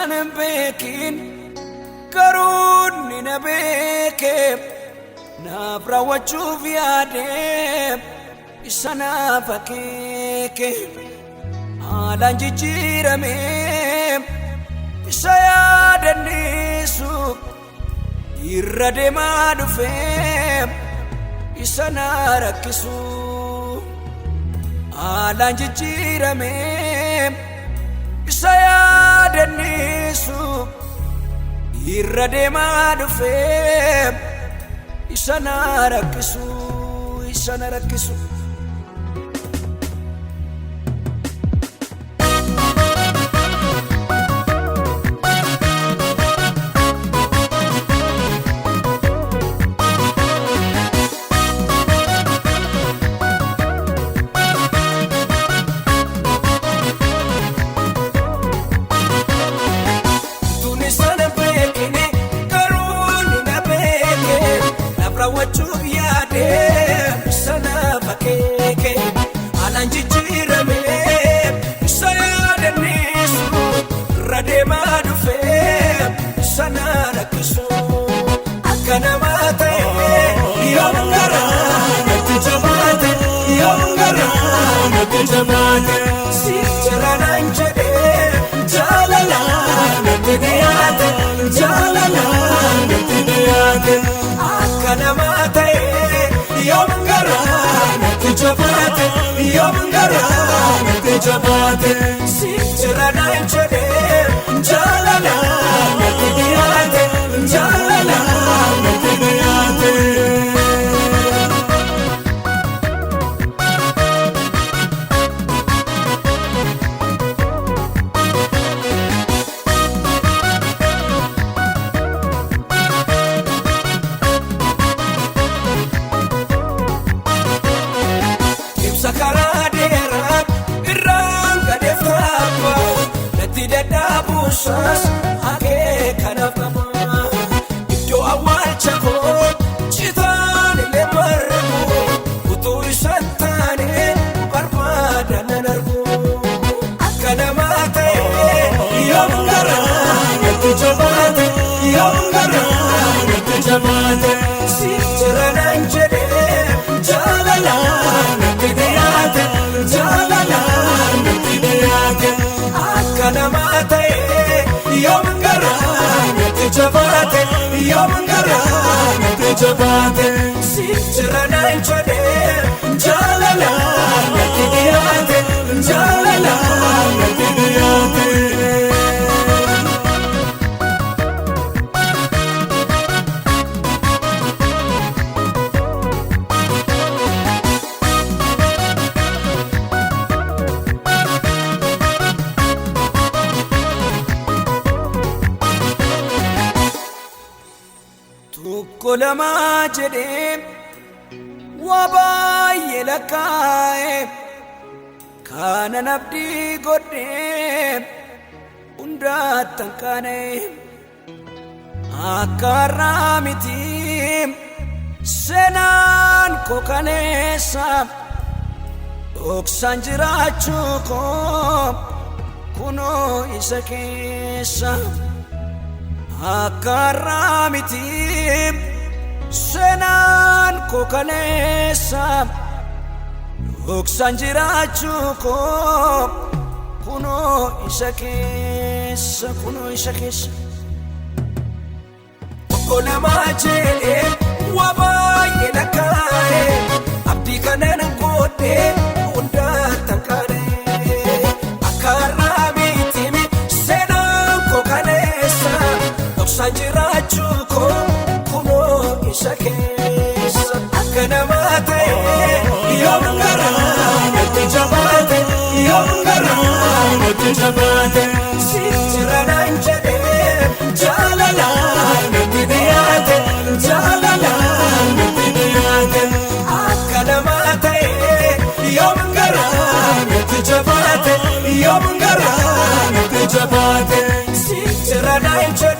sanan beekin garuu ni na beeke naaf raawwachuuf yaade isa naaf akeeke haalaan jijjiirame isa yaadannisu irra deemaa dhufe isa na rakkisu haalaan jijjiirame isa yaadannisu irra deemaa dhufe isa na rakkisu isa na rakkisu raawwachuuf yaade isa naaf akeeke haalaan jijjiirame isa yaadannisu irra deemaa dhufe isa na rakkisu akka namaa ta'e yoom garaa natti jabaate yoom garaa natti jabaate siif jira naan jedhe jaalala natti dhiyaate jaalala natti dhiyaate akka namaa ta'e yoom garaa natti jabaate yoom garaa natti jabaate siif jira naan jedhe jaalala natti dhiyaate jaalala natti dhiyaate karaa dheeraa irraan gadeef taapha natti dadhaabuusas hakee kanaaf qaba iddoo awwaalcha koo citaan illee margu utuu isan taane barbaada nan argu akka namaa ta'e yoom garaa natti jabaate yoom garaa natti jabaate siif jira naan jedhe jaalala natti dhiyaate jaalala natti dhiyaate akka namaa ta'e yoom garaa natti jabaate yoom garaa natti jabaate siif jira naan jedhe jaalala natti dhiyaate jaalala natti dhiyaate tokko lamaa jedhee waa baay'ee lakkaa'e kanan abdii godhee hundaattan kaane akka har'aa miti seenaan koo kaleessa dhoksaan jiraachuu koo kunoo isa keessa akka har'aa miti seenaan koo kaleessa dhoksaan jiraachuu koo kunoo isa keessa kunoo isa keessa tokko lamaa jedhee waa baay'ee lakkaa'e abdii kanan godhee hundaattan kaane akka har'aa miti seenaan koo kaleessa dhoksaan jiraachuu koo kunoo isa keessa akka namaa ta'e yoom garaa natti jabaate yoom garaa natti jabaate siif jira naan jedhe jaalala natti dhiyaate jaalala natti dhiyaate akka namaa ta'e yoom garaa natti jabaate yoom garaa natti jabaate siif jira naan jedhe